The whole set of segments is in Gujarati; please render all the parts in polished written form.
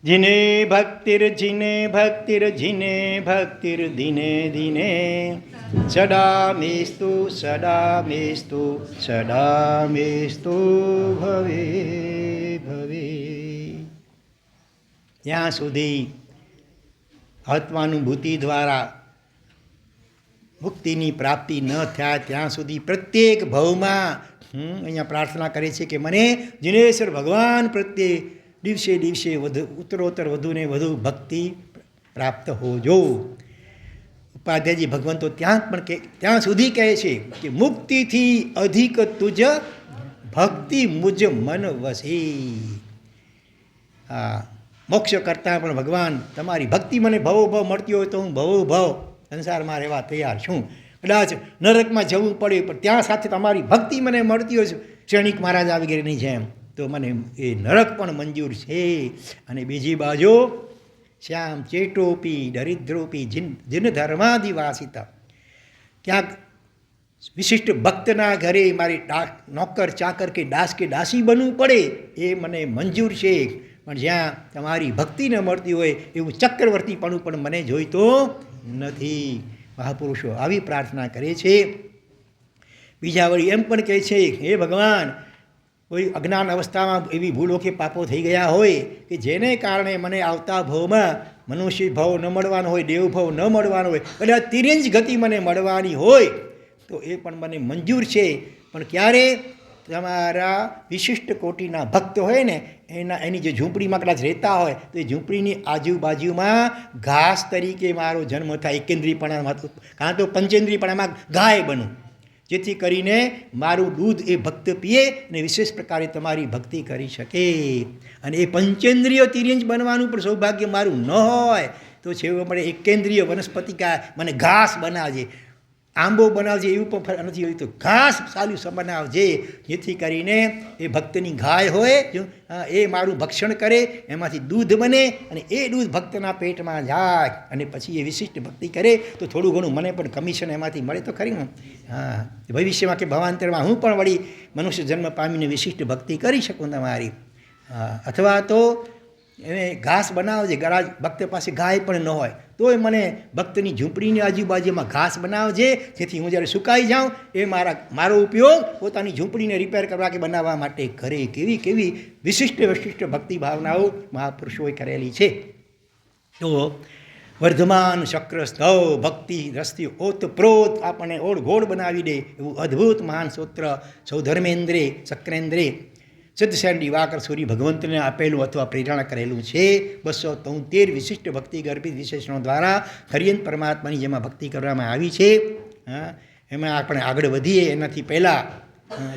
જીને ભક્તિર ધીને ધીને સદામેસ્તુ ભવે ભવે. ત્યાં સુધી આત્માનુભૂતિ દ્વારા મુક્તિની પ્રાપ્તિ ન થાય ત્યાં સુધી પ્રત્યેક ભવમાં અહીંયા પ્રાર્થના કરે છે કે મને જિનેશ્વર ભગવાન પ્રત્યે દિવસે દિવસે ઉત્તરોત્તર વધુને વધુ ભક્તિ પ્રાપ્ત હોજો. ઉપાધ્યાયજી ભગવંતો ત્યાં સુધી કહે છે કે મુક્તિથી અધિક તુજ ભક્તિ મુજ મન વસી. હા, મોક્ષ કરતાં પણ ભગવાન તમારી ભક્તિ મને ભવો ભવ મળતી હોય તો હું ભવો ભવ સંસારમાં રહેવા તૈયાર છું. કદાચ નરકમાં જવું પડે પણ ત્યાં સાથે તમારી ભક્તિ મને મળતી હોય ક્ષણિક મહારાજ વગેરેની જેમ તો મને એ નરક પણ મંજૂર છે. અને બીજી બાજુ શ્યામ ચેટોપી દરિદ્રોપી જીન ધર્માદિવાસિતા, ક્યાંક વિશિષ્ટ ભક્તના ઘરે મારી નોકર ચાકર કે દાસ કે દાસી બનવું પડે એ મને મંજૂર છે, પણ જ્યાં તમારી ભક્તિ ન મળતી હોય એવું ચક્રવર્તીપણું પણ મને જોઈતો નથી. મહાપુરુષો આવી પ્રાર્થના કરે છે. બીજા વળી એમ પણ કહે છે, હે ભગવાન, કોઈ અજ્ઞાન અવસ્થામાં એવી ભૂલો કે પાપો થઈ ગયા હોય કે જેને કારણે મને આવતા ભવમાં મનુષ્ય ભાવ ન મળવાનો હોય, દેવ ભાવ ન મળવાનો હોય, કદાચ તિર્યંજ ગતિ મને મળવાની હોય તો એ પણ મને મંજૂર છે. પણ ક્યારે તમારા વિશિષ્ટ કોટીના ભક્ત હોય ને એની જે ઝૂંપડીમાં કદાચ રહેતા હોય તો એ ઝૂંપડીની આજુબાજુમાં ઘાસ તરીકે મારો જન્મ થાય, એકેન્દ્રીયપણામાં કાં તો પંચેન્દ્રીયપણામાં ગાય બનું, જેથી કરીને મારું દૂધ એ ભક્ત પીએ અને વિશેષ પ્રકારે તમારી ભક્તિ કરી શકે. અને એ પંચેન્દ્રિય તિર્યંજ બનવાનું પણ સૌભાગ્ય મારું ન હોય તો છેવટે મને એકેન્દ્રિય વનસ્પતિકા મને ઘાસ બનાવજે, આંબો બનાવજે, એવું પણ નથી હોય તો ઘાસ સારું બનાવજે, જેથી કરીને એ ભક્તની ગાય હોય એ મારું ભક્ષણ કરે, એમાંથી દૂધ બને અને એ દૂધ ભક્તના પેટમાં જાય અને પછી એ વિશિષ્ટ ભક્તિ કરે તો થોડું ઘણું મને પણ કમિશન એમાંથી મળે તો ખરી ને. હા, ભવિષ્યમાં કે ભવાંતરમાં હું પણ વળી મનુષ્ય જન્મ પામીને વિશિષ્ટ ભક્તિ કરી શકું તમારી. હા, અથવા તો એને ઘાસ બનાવજે, ગરાજ ભક્ત પાસે ગાય પણ ન હોય તોય મને ભક્તની ઝૂંપડીની આજુબાજુમાં ઘાસ બનાવજે, જેથી હું જ્યારે સુકાઈ જાઉં એ મારો ઉપયોગ પોતાની ઝૂંપડીને રિપેર કરવા કે બનાવવા માટે કરે. કેવી કેવી વિશિષ્ટ ભક્તિ ભાવનાઓ મહાપુરુષોએ કરેલી છે. તો વર્ધમાન શક્ર સ્તવ ભક્તિ રસ્તી ઓતપ્રોત આપણને ઓળઘોળ બનાવી દે એવું અદ્ભુત મહાન સૂત્ર સૌધર્મેન્દ્રે શક્રેન્દ્રે સિદ્ધસેન દિવાકર સૂરી ભગવંતને આપેલું અથવા પ્રેરણા કરેલું છે. 273 વિશિષ્ટ ભક્તિ ગર્ભિત વિશેષણો દ્વારા હરિયંત પરમાત્માની જેમાં ભક્તિ કરવામાં આવી છે. એમાં આપણે આગળ વધીએ એનાથી પહેલાં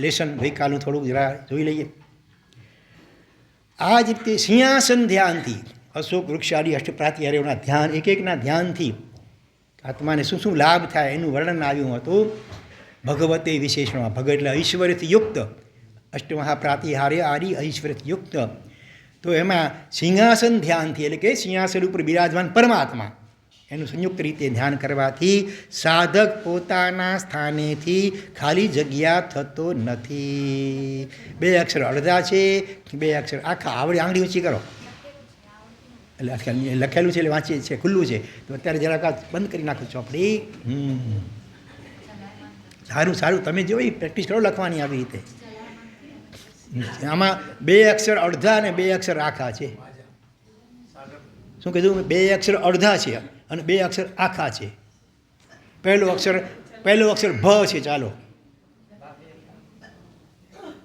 લેસન ગઈકાલનું થોડુંક જરા જોઈ લઈએ. આ જ રીતે સિંહાસન ધ્યાનથી અશોક વૃક્ષાદી અષ્ટપ્રાતિહાર્યોના ધ્યાન એકના ધ્યાનથી આત્માને શું શું લાભ થાય એનું વર્ણન આવ્યું હતું. ભગવતે વિશેષણમાં ભગત એટલે ઐશ્વર્યથી યુક્ત, અષ્ટમહાપ્રાતિહાર્ય આદિ ઐશ્વર્યથી યુક્ત. તો એમાં સિંહાસન ધ્યાનથી એટલે કે સિંહાસન ઉપર બિરાજમાન પરમાત્મા એનું સંયુક્ત રીતે ધ્યાન કરવાથી સાધક પોતાના સ્થાનેથી ખાલી જગ્યા થતો નથી. 2 અક્ષર અડધા છે, 2 અક્ષર આખા, આવડી આંગળી ઊંચી કરો એટલે લખેલું છે એટલે વાંચીએ છે, ખુલ્લું છે તો અત્યારે જરાક બંધ કરી નાખો ચોપડી. સારું તમે જો એ પ્રેક્ટિસ કરો લખવાની આવી રીતે. આમાં 2 અક્ષર અડધા અને 2 અક્ષર આખા છે. શું કીધું? 2 અક્ષર અડધા છે અને 2 અક્ષર આખા છે. પહેલો અક્ષર ભ છે. ચાલો,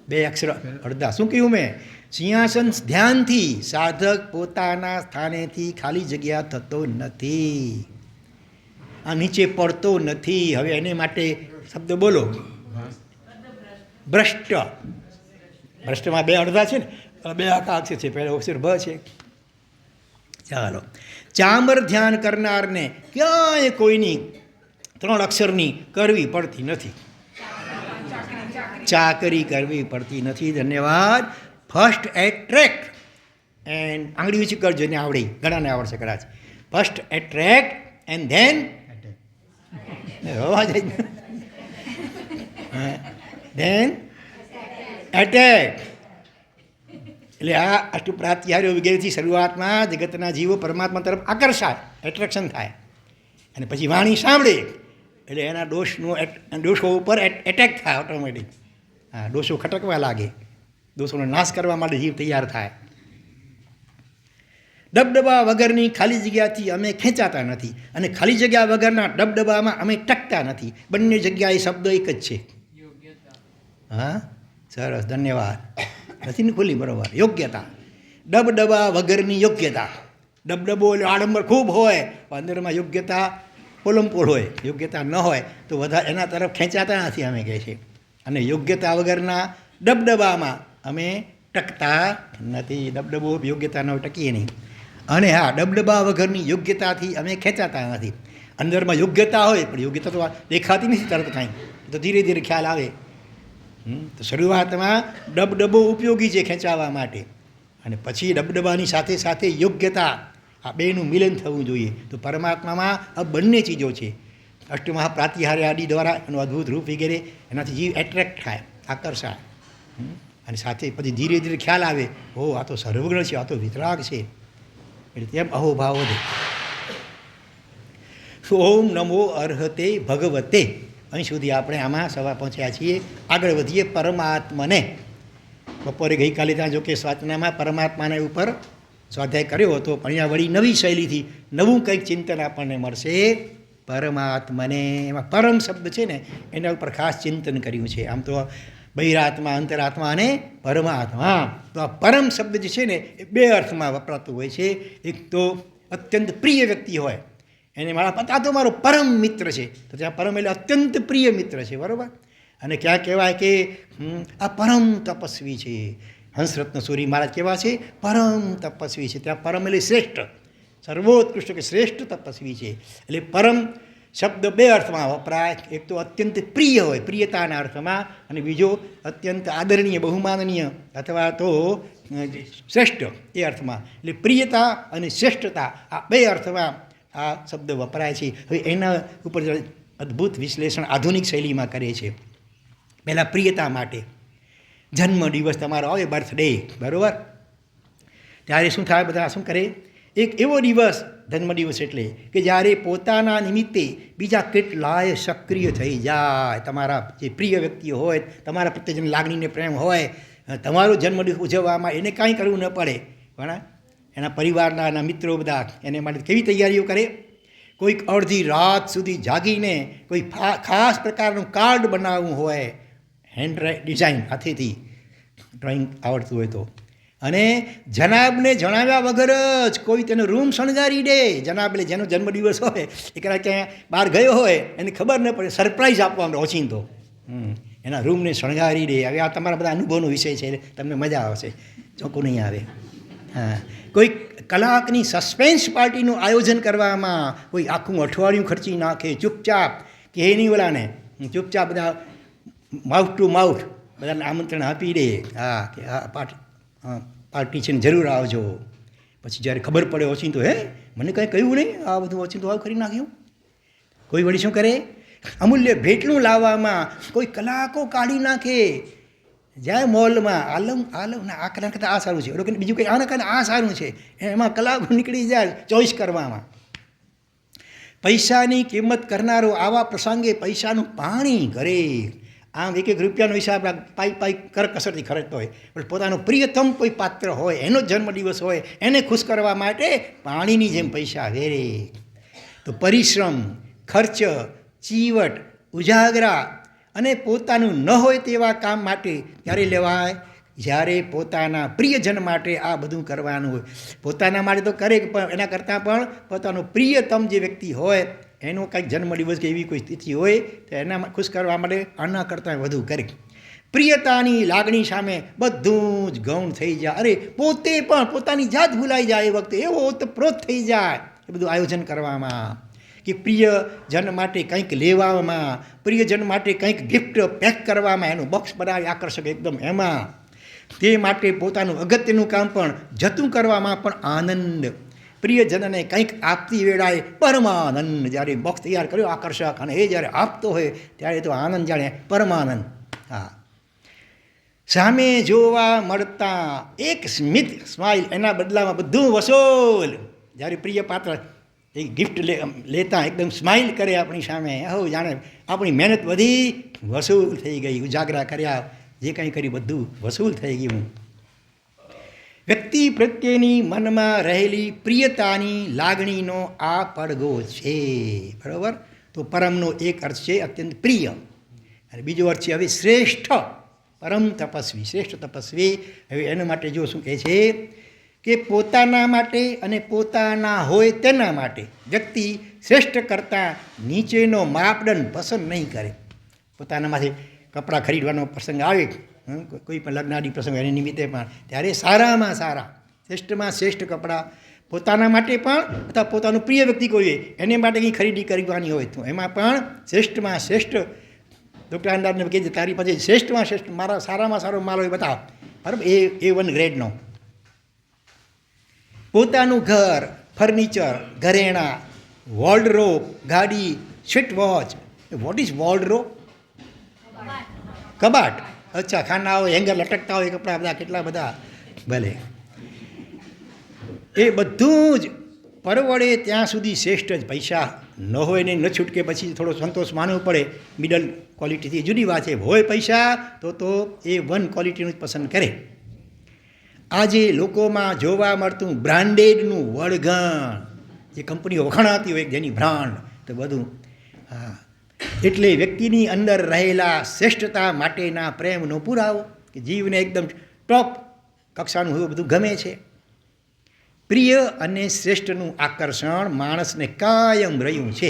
2 અક્ષર અડધા. શું કહ્યું મેં? સિંહાસન ધ્યાનથી સાધક પોતાના સ્થાનેથી ખાલી જગ્યા થતો નથી, આ નીચે પડતો નથી. હવે એને માટે શબ્દ બોલો. ભ્રષ્ટ. ભ્રષ્ટમાં 2 અડધા છે ને, 2 આખા અક્ષર છે. પહેલો અક્ષર ભ છે. ચાલો, ચામર ધ્યાન કરનારને ક્યાંય કોઈની 3 અક્ષરની કરવી પડતી નથી, ચાકરી કરવી પડતી નથી. ધન્યવાદ. ફર્સ્ટ એટ્રેક્ટ એન્ડ આંગળી ઊંચી કરજો ને આવડે, ઘણાને આવડશે કદાચ. First attract and then then attack. એટલે આ અષ્ટપ્રાત્યાહાર્યો વગેરેથી શરૂઆતમાં જગતના જીવો પરમાત્મા તરફ આકર્ષાય, એટ્રેક્શન થાય, અને પછી વાણી સાંભળે એટલે એના દોષો ઉપર એટેક થાય ઓટોમેટિક. હા, દોષો ખટકવા લાગે, દોષોનો નાશ કરવા માટે જીવ તૈયાર થાય. ડબડબા વગરની ખાલી જગ્યાથી અમે ખેંચાતા નથી, અને ખાલી જગ્યા વગરના ડબડબામાં અમે ટકતા નથી. બંને જગ્યાએ શબ્દ એક જ છે. હા, સરસ, ધન્યવાદ. નથી ને ખુલ્લી, બરાબર. યોગ્યતા, ડબડબા વગરની યોગ્યતા. ડબડબો એટલે આડંબર ખૂબ હોય, અંદરમાં યોગ્યતા પોલમપોલ હોય. યોગ્યતા ન હોય તો વધારે એના તરફ ખેંચાતા નથી અમે કહે છે. અને યોગ્યતા વગરના ડબડબામાં અમે ટકતા નથી. ડબડબો યોગ્યતા ન ટકીએ નહીં. અને હા, ડબડબા વગરની યોગ્યતાથી અમે ખેંચાતા નથી. અંદરમાં યોગ્યતા હોય પણ યોગ્યતા તો દેખાતી નથી તરત કાંઈ, તો ધીરે ધીરે ખ્યાલ આવે. તો શરૂઆતમાં ડબડબો ઉપયોગી છે ખેંચાવા માટે, અને પછી ડબડબાની સાથે સાથે યોગ્યતા, આ બેનું મિલન થવું જોઈએ. તો પરમાત્મામાં આ બંને ચીજો છે. અષ્ટમહાપ્રાતિહાર્ય આદિ દ્વારા એનું અદ્ભુત રૂપ વગેરે એનાથી જીવ એટ્રેક્ટ થાય, આકર્ષાય. અને સાથે પછી ધીરે ધીરે ખ્યાલ આવે, હો આ તો સર્વગ્ન છે, આ તો વિતરાગ છે. એટલે તેમ અહોભાવ વધે. ઓમ નમો અર્હતે ભગવતે. અહીં સુધી આપણે આમાં સવા પહોંચ્યા છીએ. આગળ વધીએ પરમાત્મને. બપોરે ગઈકાલે ત્યાં જો કે સ્વાચનામાં પરમાત્માના ઉપર સ્વાધ્યાય કર્યો હતો, પણ અહીંયા વળી નવી શૈલીથી નવું કંઈક ચિંતન આપણને મળશે. પરમાત્મને, એમાં પરમ શબ્દ છે ને એના ઉપર ખાસ ચિંતન કર્યું છે. આમ તો બહિરાત્મા, અંતરાત્મા અને પરમાત્મા. તો આ પરમ શબ્દ જે છે ને એ બે અર્થમાં વપરાતું હોય છે. એક તો અત્યંત પ્રિય વ્યક્તિ હોય એને મારા આ તો મારો પરમ મિત્ર છે, તો ત્યાં પરમ એટલે અત્યંત પ્રિય મિત્ર છે, બરાબર. અને ક્યાં કહેવાય કે આ પરમ તપસ્વી છે. હંસરત્ન સૂરી મહારાજ કેવા છે? પરમ તપસ્વી છે. ત્યાં પરમ એટલે શ્રેષ્ઠ, સર્વોત્કૃષ્ટ કે શ્રેષ્ઠ તપસ્વી છે. એટલે પરમ શબ્દ બે અર્થમાં વપરાય. એક તો અત્યંત પ્રિય હોય, પ્રિયતાના અર્થમાં, અને બીજો અત્યંત આદરણીય, બહુમાનનીય અથવા તો શ્રેષ્ઠ એ અર્થમાં. એટલે પ્રિયતા અને શ્રેષ્ઠતા આ બે અર્થમાં આ શબ્દ વપરાય છે. હવે એના ઉપર અદ્ભુત વિશ્લેષણ આધુનિક શૈલીમાં કરે છે. પહેલાં પ્રિયતા માટે, જન્મ દિવસ તમારો આવે, બર્થડે, બરાબર, ત્યારે શું થાય? બધા શું કરે? એક એવો દિવસ, જન્મદિવસ એટલે કે જ્યારે પોતાના નિમિત્તે બીજા કેટલાય સક્રિય થઈ જાય. તમારા જે પ્રિય વ્યક્તિઓ હોય, તમારા પ્રત્યે જેની લાગણીને પ્રેમ હોય, તમારો જન્મદિવસ ઉજવવામાં એને કાંઈ કરવું ન પડે, પણ એના પરિવારના, એના મિત્રો બધા એને માટે કેવી તૈયારીઓ કરે? કોઈક અડધી રાત સુધી જાગીને કોઈ ખાસ પ્રકારનું કાર્ડ બનાવવું હોય, હેન્ડ ડિઝાઇન, હાથેથી ડ્રોઈંગ આવડતું હોય તો, અને જનાબને જણાવ્યા વગર જ કોઈ તેનો રૂમ શણગારી દે. જનાબ એટલે જેનો જન્મદિવસ હોય એ કદાચ ક્યાંય બહાર ગયો હોય, એને ખબર ન પડે, સરપ્રાઈઝ આપવામાં ઓચિંતો એના રૂમને શણગારી દે. હવે આ તમારા બધા અનુભવનો વિષય છે, તમને મજા આવશે, ચોખ્ખું નહીં આવે. હા, કોઈ કલાકની સસ્પેન્સ પાર્ટીનું આયોજન કરવામાં કોઈ આખું અઠવાડિયું ખર્ચી નાખે, ચૂપચાપ કે એની ઓલાને ચૂપચાપ બધા માઉથ ટુ માઉથ બધાને આમંત્રણ આપી દે. હા, કે આ પાર્ટી છે ને જરૂર આવજો. પછી જ્યારે ખબર પડે ઓચિંતો, હે મને કંઈ કહ્યું નહીં, આ બધું ઓચિંતો આવું કરી નાખ્યું. કોઈ વળી શું કરે? અમૂલ્ય ભેટનું લાવવામાં કોઈ કલાકો કાઢી નાખે. જાય મોલમાં, આલમ ના આ કલા કરતાં આ સારું છે, કે બીજું કંઈ આના કરતાં આ સારું છે, એમાં કલાકો નીકળી જાય ચોઈસ કરવામાં. પૈસાની કિંમત કરનારો આવા પ્રસંગે પૈસાનું પાણી કરે. આમ એક રૂપિયાનો હિસાબ પાઈ કરકસરથી ખર્ચતો હોય, પણ પોતાનો પ્રિયતમ કોઈ પાત્ર હોય, એનો જન્મદિવસ હોય, એને ખુશ કરવા માટે પાણીની જેમ પૈસા વેરે. તો પરિશ્રમ, ખર્ચ, ચીવટ, ઉજાગરા અને પોતાનું ન હોય તેવા કામ માટે ત્યારે લેવાય? જ્યારે પોતાના પ્રિયજન માટે આ બધું કરવાનું હોય. પોતાના માટે તો કરે, પણ એના કરતાં પણ પોતાનો પ્રિયતમ જે વ્યક્તિ હોય એનો કંઈક જન્મદિવસ કે એવી કોઈ તિથિ હોય તો એના ખુશ કરવા માટે આના કરતાં વધુ કરે. પ્રિયતાની લાગણી સામે બધું જ ગૌણ થઈ જાય. અરે પોતે પણ પોતાની જાત ભૂલાઈ જાય એ વખતે, એવો ઓતપ્રોત થઈ જાય એ બધું આયોજન કરવામાં, કે પ્રિયજન માટે કંઈક લેવામાં, પ્રિયજન માટે કંઈક ગિફ્ટ પેક કરવામાં, એનું બોક્સ બનાવી આકર્ષક એકદમ એમાં, તે માટે પોતાનું અગત્યનું કામ પણ જતું કરવામાં પણ આનંદ. પ્રિયજનને કંઈક આપતી વેળાએ પરમાનંદ. જ્યારે બોક્સ તૈયાર કર્યો આકર્ષક, અને એ જ્યારે આપતો હોય ત્યારે તો આનંદ જાણે પરમાનંદ. હા, સામે જોવા મળતા એક સ્મિત સ્માઇલ, એના બદલામાં બધું વસૂલ. જ્યારે પ્રિય પાત્ર એક ગિફ્ટ લેતા એકદમ સ્માઇલ કરે આપણી સામે, હો જાણે આપણી મહેનત બધી વસૂલ થઈ ગઈ, ઉજાગરા કર્યા, જે કંઈ કર્યું બધું વસૂલ થઈ ગયું. વ્યક્તિ પ્રત્યેની મનમાં રહેલી પ્રિયતાની લાગણીનો આ પડઘો છે. બરાબર? તો પરમનો એક અર્થ છે અત્યંત પ્રિય, અને બીજો અર્થ છે હવે શ્રેષ્ઠ, પરમ તપસ્વી, શ્રેષ્ઠ તપસ્વી. હવે એના માટે જો શું કહે છે કે પોતાના માટે અને પોતાના હોય તેના માટે વ્યક્તિ શ્રેષ્ઠ કરતાં નીચેનો માપદંડ પસંદ નહીં કરે. પોતાનામાંથી કપડાં ખરીદવાનો પ્રસંગ આવે, કોઈ પણ લગ્નાદી પ્રસંગ એની નિમિત્તે પણ, ત્યારે સારામાં સારા, શ્રેષ્ઠમાં શ્રેષ્ઠ કપડાં પોતાના માટે પણ, અથવા પોતાનું પ્રિય વ્યક્તિ કોઈ એને માટે કંઈ ખરીદી કરવાની હોય તો એમાં પણ શ્રેષ્ઠમાં શ્રેષ્ઠ. ડૉક્ટર અંદાજને કહે છે તારી પાસે શ્રેષ્ઠમાં શ્રેષ્ઠ મારા સારામાં સારો માલ હોય બતાવ, બરાબર, A1 ગ્રેડનો. પોતાનું ઘર, ફર્નિચર, ઘરેણાં, વોર્ડરોબ, ગાડી, sweet watch. What is wardrobe? કબાટ. અચ્છા, ખાના હોય, હેંગર લટકતા હોય કપડાં બધા, કેટલા બધા, ભલે. એ બધું જ પરવડે ત્યાં સુધી શ્રેષ્ઠ જ. પૈસા ન હોય ને ન છૂટકે પછી થોડો સંતોષ માનવો પડે, મિડલ ક્વોલિટીથી જુદી વાત છે. હોય પૈસા તો A1 ક્વોલિટીનું જ પસંદ કરે. આજે લોકોમાં જોવા મળતું બ્રાન્ડેડનું વળગણ, જે કંપનીઓ વખાણાતી હોય જેની બ્રાન્ડ, તો બધું, હા, એટલે વ્યક્તિની અંદર રહેલા શ્રેષ્ઠતા માટેના પ્રેમનો પુરાવો, કે જીવને એકદમ ટોપ કક્ષાનું હોય બધું ગમે છે. પ્રિય અને શ્રેષ્ઠનું આકર્ષણ માણસને કાયમ રહ્યું છે.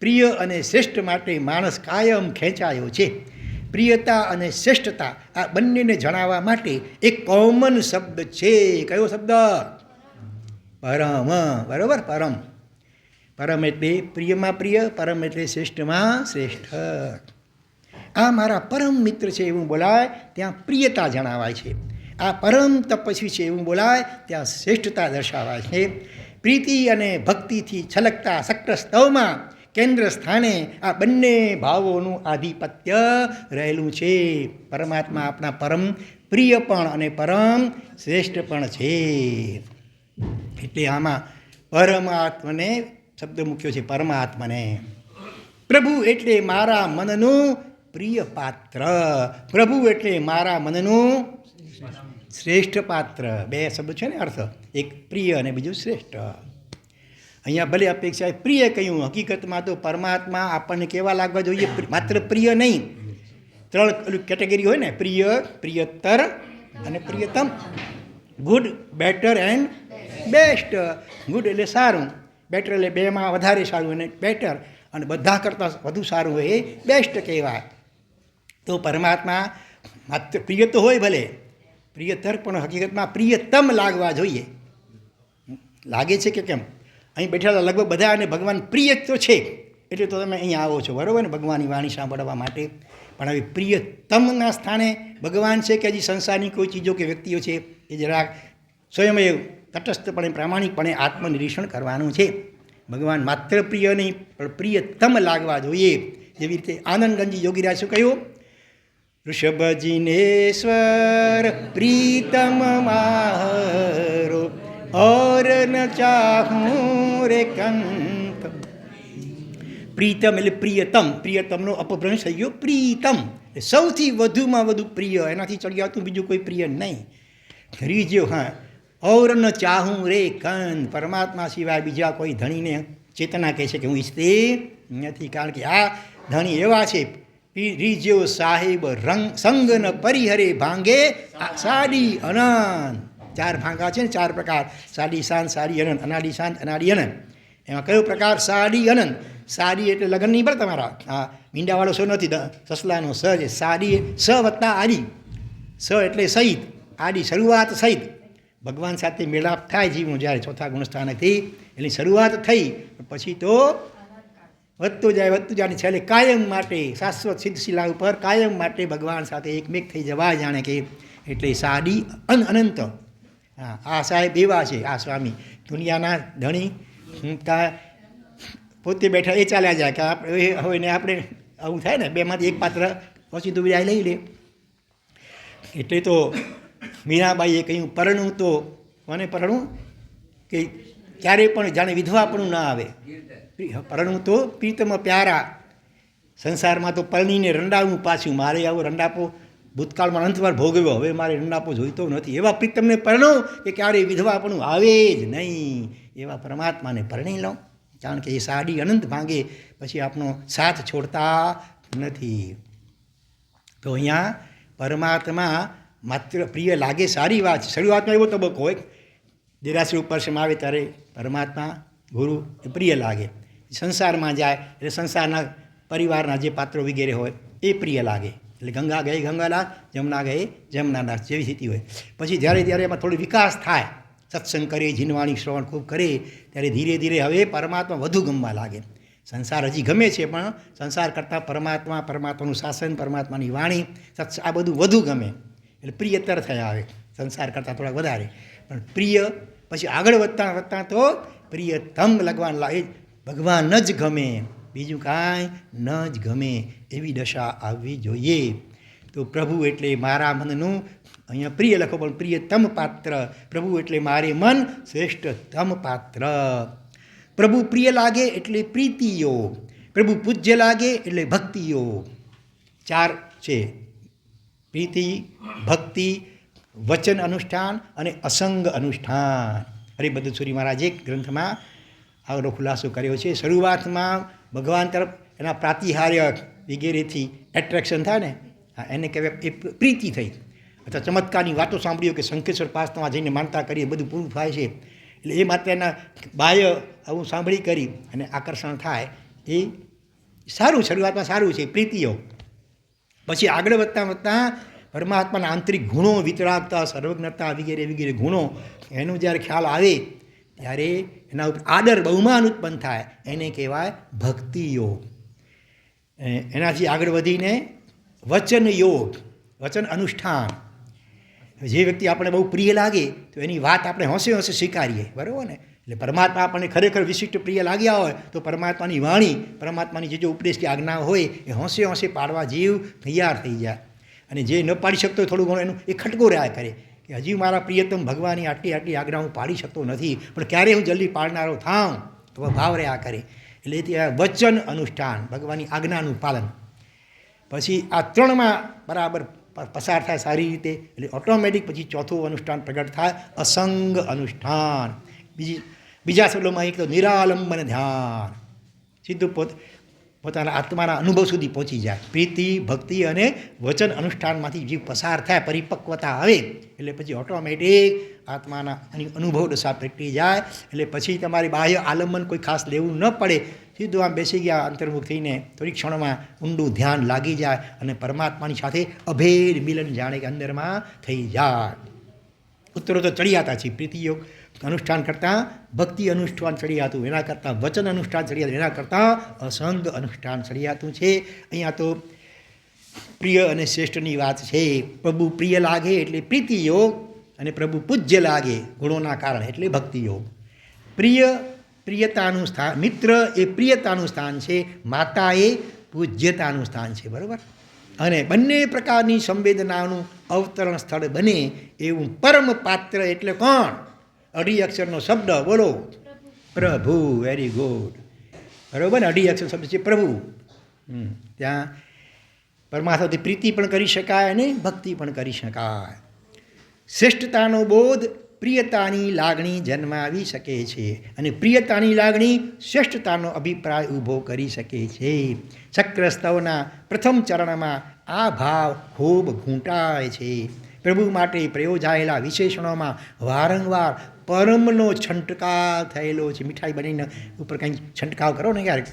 પ્રિય અને શ્રેષ્ઠ માટે માણસ કાયમ ખેંચાયો છે. પ્રિયતા અને શ્રેષ્ઠતા આ બંનેને જણાવવા માટે એક કોમન શબ્દ છે. કયો શબ્દ? પરમ. બરાબર, પરમ. પરમ એટલે પ્રિયમાં પ્રિય, પરમ એટલે શ્રેષ્ઠમાં શ્રેષ્ઠ. આ મારા પરમ મિત્ર છે એવું બોલાય ત્યાં પ્રિયતા જણાવાય છે. આ પરમ તપસ્વી છે એવું બોલાય ત્યાં શ્રેષ્ઠતા દર્શાવાય છે. પ્રીતિ અને ભક્તિથી છલકતા સક્ર સ્તવમાં કેન્દ્ર સ્થાને આ બંને ભાવોનું આધિપત્ય રહેલું છે. પરમાત્મા આપણા પરમ પ્રિય પણ અને પરમ શ્રેષ્ઠ પણ છે. એટલે આમાં પરમાત્માને શબ્દ મૂક્યો છે, પરમાત્માને. પ્રભુ એટલે મારા મનનું પ્રિય પાત્ર. પ્રભુ એટલે મારા મનનું શ્રેષ્ઠ પાત્ર. બે શબ્દ છે ને અર્થ, એક પ્રિય અને બીજું શ્રેષ્ઠ. અહીંયા ભલે અપેક્ષા પ્રિય કહ્યું, હકીકતમાં તો પરમાત્મા આપણને કેવા લાગવા જોઈએ? માત્ર પ્રિય નહીં, 3 કેટેગરી હોય ને, પ્રિય, પ્રિયતર અને પ્રિયતમ. Good, better and best. Good એટલે સારું, બેટર એટલે બેમાં વધારે સારું, અને બેટર અને બધા કરતાં વધુ સારું હોય એ બેસ્ટ કહેવાય. તો પરમાત્મા માત્ર પ્રિય તો હોય ભલે, પ્રિયતર પણ હકીકતમાં પ્રિયતમ લાગવા જોઈએ. લાગે છે કે કેમ? અહીં બેઠેલા લગભગ બધા અને ભગવાન પ્રિય તો છે, એટલે તો તમે અહીંયા આવો છો, બરાબર ને, ભગવાનની વાણી સાંભળવા માટે. પણ હવે પ્રિયતમના સ્થાને ભગવાન છે કે હજી સંસારની કોઈ ચીજો કે વ્યક્તિઓ છે, એ જરાક સ્વયં તટસ્થપણે પ્રામાણિકપણે આત્મનિરીક્ષણ કરવાનું છે. ભગવાન માત્ર પ્રિય નહીં પણ પ્રિયતમ લાગવા જોઈએ. જેવી રીતે આનંદગંજી યોગીરાજ શું કહ્યું? ऋषभजिनेश्वर प्रीतम मारो और न चाहूं रे कंत. પ્રીતમ એટલે પ્રિયતમ. પ્રિયતમનો અપભ્રંશ થઈ ગયો પ્રીતમ, સૌથી વધુમાં વધુ પ્રિય, એનાથી ચડી આવતું બીજું કોઈ પ્રિય નહીં. રીજ્યો, હા, ઓર ન ચાહું રે કંત. પરમાત્મા સિવાય બીજા કોઈ ધણીને ચેતના કહે છે કે હું ઈચ્છતી નથી, કારણ કે આ ધણી એવા છે. રીજ્યો સાહેબ રંગ સંગ ન પરિહરે ભાંગે સાડી અનંત. 4 ભાંગા છે ને, 4 પ્રકાર: સાડી શાંત, સાડી અનંત, અનાડી શાંત, અનાડી અનંત. એમાં કયો પ્રકાર? સાડી અનંત. સાડી એટલે લગ્ન નહીં, પણ તમારા આ મીંડાવાળો સ નથી, સસલાનો સ છે. સાડી સ વત્તા આડી. સ એટલે સહિત, આડી શરૂઆત સહિત. ભગવાન સાથે મેળાપ થાય જીવનું જ્યારે 4થા ગુણસ્થાનથી, એની શરૂઆત થઈ પછી તો વધતું જાય ને છેલ્લે કાયમ માટે શાશ્વત સિદ્ધશિલા ઉપર કાયમ માટે ભગવાન સાથે એકમેક થઈ જવાય, જાણે કે. એટલે સાડી અનંત. હા, આ સાહેબ એવા છે, આ સ્વામી દુનિયાના ધણી પોતે બેઠા એ ચાલ્યા જાય કે આપણે હવે ને આપણે આવું થાય ને, બેમાંથી એક પાત્ર પછી તો બીજા લઈ લે. એટલે તો મીરાબાઈએ કહ્યું પરણું તો કોને પરણું કે ક્યારેય પણ જાણે વિધવાપણું ના આવે, પરણું તો પ્રીતમ પ્યારા. સંસારમાં તો પરણીને રંડાવું પાછું, મારે આવો રંડાપો ભૂતકાળમાં અંતવાર ભોગવ્યો, હવે મારે રંડાપો જોઈતો નથી. એવા પ્રીતમને પરણો કે ક્યારેય વિધવાપણું આવે જ નહીં, એવા પરમાત્માને પરણી લો, કારણ કે એ સાડી અનંત ભાંગે પછી આપણો સાથ છોડતા નથી. તો અહીંયા પરમાત્મા માત્ર પ્રિય લાગે સારી વાત છે. શરૂઆતમાં એવો તબક્કો હોય, દેરાસરી ઉપરસમાં આવે ત્યારે પરમાત્મા ગુરુ એ પ્રિય લાગે. સંસારમાં જાય એટલે સંસારના પરિવારના જે પાત્રો વગેરે હોય એ પ્રિય લાગે. એટલે ગંગા ગઈ ગંગાનાથ, જમના ગઈ જમનાનાથ જેવી સ્થિતિ હોય. પછી જ્યારે ત્યારે એમાં થોડો વિકાસ થાય, સત્સંગ કરે, જીનવાણી શ્રવણ ખૂબ કરે, ત્યારે ધીરે ધીરે હવે પરમાત્મા વધુ ગમવા લાગે. સંસાર હજી ગમે છે, પણ સંસાર કરતાં પરમાત્મા, પરમાત્માનું શાસન, પરમાત્માની વાણી, આ બધું વધુ ગમે. એટલે પ્રિયતર થયા આવે, સંસાર કરતાં થોડા વધારે. પણ પ્રિય પછી આગળ વધતાં વધતાં તો પ્રિયતમ લગવાન લાગે, ભગવાન જ ગમે, બીજું કાંઈ ન જ ગમે, એવી દશા આવવી જોઈએ. તો પ્રભુ એટલે મારા મનનું, અહીંયા પ્રિય લખો પણ પ્રિયતમ પાત્ર, પ્રભુ એટલે મારે મન શ્રેષ્ઠતમ પાત્ર. પ્રભુ પ્રિય લાગે એટલે પ્રીતિયોગ, પ્રભુ પૂજ્ય લાગે એટલે ભક્તિયોગ. 4 છે: પ્રીતિ, ભક્તિ, વચન અનુષ્ઠાન અને અસંગ અનુષ્ઠાન. હરિભદ્ર સૂરી મહારાજે ગ્રંથમાં આનો ખુલાસો કર્યો છે. શરૂઆતમાં ભગવાન તરફ એના પ્રાતિહાર્ય વગેરેથી એટ્રેક્શન થાય ને, એને કહેવાય એ પ્રીતિ થઈ. અથવા ચમત્કારની વાતો સાંભળ્યો કે શંખેશ્વર પાસમાં જઈને માનતા કરીએ બધું પૂરું થાય છે, એટલે એ માટે એના બાહ્ય આવું સાંભળી કરી અને આકર્ષણ થાય, એ સારું, શરૂઆતમાં સારું છે પ્રીતિઓ. પછી આગળ વધતાં વધતાં પરમાત્માના આંતરિક ગુણો, વિતરાગતા, સર્વજ્ઞતા વગેરે વગેરે ગુણો, એનો જ્યારે ખ્યાલ આવે ત્યારે એના ઉપર આદર, બહુમાન ઉત્પન્ન થાય, એને કહેવાય ભક્તિ યોગ. એનાથી આગળ વધીને વચન યોગ, વચન અનુષ્ઠાન. જે વ્યક્તિ આપણને બહુ પ્રિય લાગે તો એની વાત આપણે હોંશે હોંશે સ્વીકારીએ, બરાબર ને? એટલે પરમાત્મા આપણને ખરેખર વિશિષ્ટ પ્રિય લાગ્યા હોય તો પરમાત્માની વાણી, પરમાત્માની જે ઉપદેશ કે આજ્ઞા હોય એ હોંશે હોંશે પાડવા જીવ તૈયાર થઈ જાય. અને જે ન પાડી શકતો થોડું ઘણું એનું એ ખટકો રહ્યા કરે કે હજી મારા પ્રિયતમ ભગવાનની આટલી આટલી આજ્ઞા હું પાડી શકતો નથી, પણ ક્યારે હું જલ્દી પાડનારો થાઉં, તો ભાવ રહ્યા કરે. એટલે ત્યાં વચન અનુષ્ઠાન, ભગવાનની આજ્ઞાનું પાલન. પછી આ 3માં બરાબર પસાર થાય સારી રીતે, એટલે ઓટોમેટિક પછી ચોથું અનુષ્ઠાન પ્રગટ થાય, અસંગ અનુષ્ઠાન. બીજા શબ્દોમાં એક તો નિરાલંબન ધ્યાન, સીધું પોતાના આત્માના અનુભવ સુધી પહોંચી જાય. પ્રીતિ, ભક્તિ અને વચન અનુષ્ઠાનમાંથી જીવ પસાર થાય, પરિપક્વતા આવે, એટલે પછી ઓટોમેટિક આત્માના અનુભવ દશા પ્રગટી જાય. એટલે પછી તમારી બાહ્ય આલંબન કોઈ ખાસ લેવું ન પડે, સીધું આમ બેસી ગયા અંતર્મુખ થઈને થોડીક ક્ષણમાં ઊંડું ધ્યાન લાગી જાય અને પરમાત્માની સાથે અભેદ મિલન જાણે કે અંદરમાં થઈ જાય. ઉત્તરો તો ચડિયાતા છે પ્રીતિયોગ અનુષ્ઠાન કરતાં, ભક્તિ અનુષ્ઠાન ચડિયાતું, એના કરતાં વચન અનુષ્ઠાન ચડિયાતું, એના કરતાં અસંગ અનુષ્ઠાન ચડિયાતું છે. અહીંયા તો પ્રિય અને શ્રેષ્ઠની વાત છે. પ્રભુ પ્રિય લાગે એટલે પ્રીતિયોગ, અને પ્રભુ પૂજ્ય લાગે ગુણોના કારણે એટલે ભક્તિયોગ. પ્રિયતાનું સ્થાન, મિત્ર એ પ્રિયતાનું સ્થાન છે, માતા એ પૂજ્યતાનું સ્થાન છે, બરાબર? અને બંને પ્રકારની સંવેદનાનું અવતરણ સ્થળ બને એવું પરમ પાત્ર એટલે કોણ? અઢી અક્ષરનો શબ્દ બોલો, પ્રભુ. વેરી ગુડ, બરાબર ને? અઢી અક્ષર શબ્દ છે પ્રભુ. ત્યાં પરમાત્માથી પ્રીતિ પણ કરી શકાય અને ભક્તિ પણ કરી શકાય. શ્રેષ્ઠતાનો બોધ પ્રિયતાની લાગણી જન્માવી શકે છે, અને પ્રિયતાની લાગણી શ્રેષ્ઠતાનો અભિપ્રાય ઊભો કરી શકે છે. શક્રસ્તવના પ્રથમ ચરણમાં આ ભાવ ખૂબ ઘૂંટાય છે. પ્રભુ માટે પ્રયોજાયેલા વિશેષણોમાં વારંવાર પરમનો છંટકાવ થયેલો છે. મીઠાઈ બનીને ઉપર કંઈ છંટકાવ કરો ને ક્યારેક,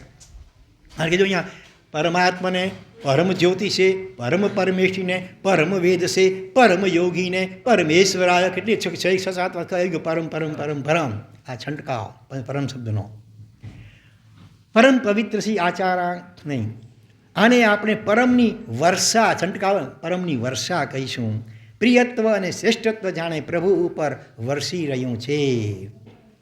કારણ કે જો અહીંયા પરમાત્માને પરમ જ્યોતિ છે, પરમ પરમેશીને પરમ વેદ છે, પરમ યોગીને પરમેશ્વરાય, કેટલી 6-7 વખત આવી ગયો પરમ પરમ પરમ પરમ. આ છંટકાવ પરમ શબ્દનો. પરમ પવિત્ર સી આચારા નહીં, આને આપણે પરમની વર્ષા, છંટકાવ પરમની વર્ષા કહીશું. પ્રિયત્વ અને શ્રેષ્ઠત્વ જાણે પ્રભુ ઉપર વરસી રહ્યું છે.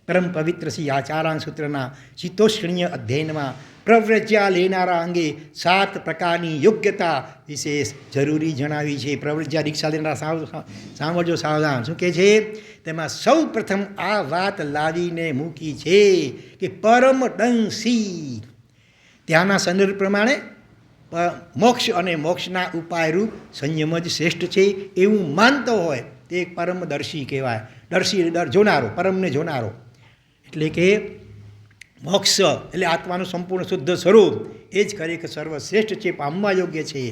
પરમ પવિત્ર શ્રી આચારાંગ સૂત્રના શીતોષ્ણીય અધ્યયનમાં પ્રવ્રજ્યા લેનારા અંગે 7 પ્રકારની યોગ્યતા વિશેષ જરૂરી જણાવી છે. પ્રવ્રજ્યા દીક્ષા લેનારા સાંભળજો સાવધાન. શું કહે છે? તેમાં સૌ પ્રથમ આ વાત લાવીને મૂકી છે કે પરમદંશી ત્યાંના સંદર્ભ પ્રમાણે મોક્ષ અને મોક્ષના ઉપાયરૂપ સંયમ જ શ્રેષ્ઠ છે એવું માનતો હોય તે એક પરમદર્શી કહેવાય. દર્શી જોનારો, પરમને જોનારો એટલે કે મોક્ષ એટલે આત્માનું સંપૂર્ણ શુદ્ધ સ્વરૂપ એ જ ખરેખર સર્વશ્રેષ્ઠ છે, પામવા યોગ્ય છે.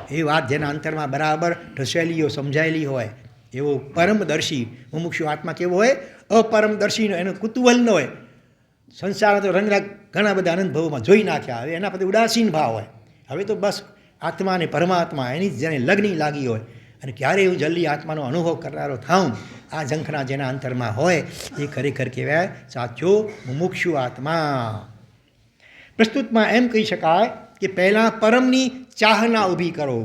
એ વાત જેના અંતરમાં બરાબર ઢસેલી સમજાયેલી હોય એવો પરમદર્શી મુમુક્ષુ આત્મા કેવો હોય? અપરમદર્શીનો એનો કુતૂહલ ન હોય. સંસારના તો રંગના ઘણા બધા અનુભવોમાં જોઈ નાખ્યા, હવે એના પ્રતિ ઉદાસીન ભાવ હોય. હવે તો બસ આત્મા અને પરમાત્મા એની જ જેને લગ્ની લાગી હોય અને ક્યારે એવું જલ્દી આત્માનો અનુભવ કરનારો થાઉં આ ઝંખના જેના અંતરમાં હોય એ ખરેખર કહેવાય સાચો મુમુક્ષુ આત્મા. પ્રસ્તુતમાં એમ કહી શકાય કે પહેલાં પરમની ચાહના ઊભી કરો,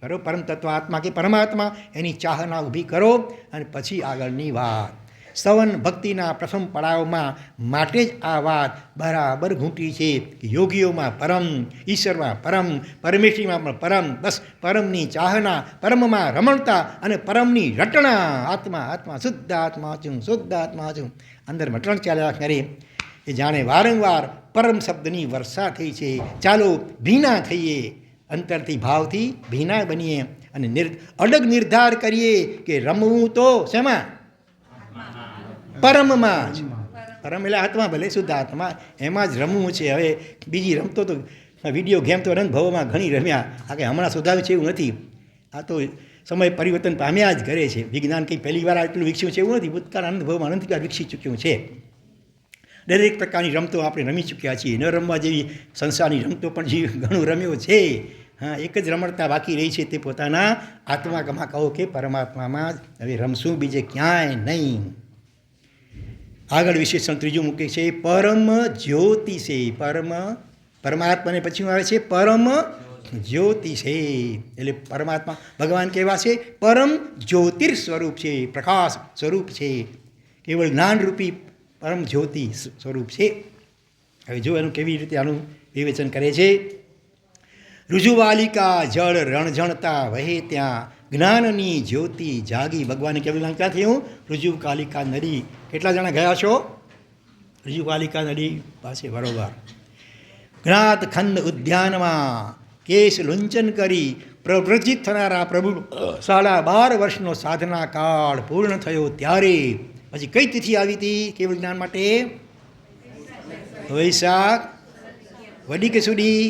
બરાબર? પરમ તત્વ આત્મા કે પરમાત્મા એની ચાહના ઊભી કરો અને પછી આગળની વાત. સ્તવન ભક્તિના પ્રથમ પડાવમાં માટે જ આ વાત બરાબર ઘૂંટી છે કે યોગીઓમાં પરમ, ઈશ્વરમાં પરમ, પરમેશ્વરીમાં પણ પરમ, બસ પરમની ચાહના, પરમમાં રમણતા અને પરમની રટણા. આત્મા આત્મા શુદ્ધ આત્મા છું, શુદ્ધ આત્મા છું, અંદર રટણ ચાલ્યા કરે એ જાણે વારંવાર પરમ શબ્દની વર્ષા થઈ છે. ચાલો ભીના થઈએ, અંતરથી ભાવથી ભીના બનીએ અને અડગ નિર્ધાર કરીએ કે રમવું તો શેમાં? પરમમાં જ. પરમ એટલે આત્મા, ભલે શુદ્ધ આત્મા, એમાં જ રમવું છે. હવે બીજી રમતો તો વિડીયો ગેમ તો અનુભવોમાં ઘણી રમ્યા, આ કંઈ હમણાં શોધાવ્યું છે એવું નથી. આ તો સમય પરિવર્તન પામ્યા જ કરે છે. વિજ્ઞાન કંઈ પહેલી વાર આટલું વિકસ્યું છે એવું નથી, ભૂતકાળ અનુભવમાં અનંતકાળ વિકસી ચૂક્યું છે. દરેક પ્રકારની રમતો આપણે રમી ચૂક્યા છીએ. ન રમવા જેવી સંસારની રમતો પણ જે ઘણું રમ્યો છે. હા, એક જ રમણતા બાકી રહી છે, તે પોતાના આત્મામાં કહો કે પરમાત્મામાં જ હવે રમશું, બીજે ક્યાંય નહીં. આગળ વિશેષણ ત્રીજું મૂકે છે પરમ જ્યોતિ છે. પરમાત્માને પછી આવે છે પરમ જ્યોતિ છે. એટલે પરમાત્મા ભગવાન કેવા છે? પરમ જ્યોતિર સ્વરૂપ છે, પ્રકાશ સ્વરૂપ છે, કેવળ જ્ઞાનરૂપી પરમ જ્યોતિ સ્વરૂપ છે. હવે જો એનું કેવી રીતે આનું વિવેચન કરે છે. ઋજુવાલિકા જળ રણઝણતા વહે ત્યાં જ્ઞાનની જ્યોતિ જાગી. ભગવાને કેવું ક્યાં થયું? ઋજુકાલિકા નદી. કેટલા જણા ગયા છો ઋજુકાલિકા નદી પાસે? બરોબર. જ્ઞાત ખંડ ઉદ્યાનમાં કેશ લુંચન કરી પ્રવ્રજિત થનારા પ્રભુ 12.5 વર્ષનો સાધના કાળ પૂર્ણ થયો ત્યારે પછી કઈ તિથિ આવી હતી કેવળ જ્ઞાન માટે? વૈશાખ વડી કે સુડી?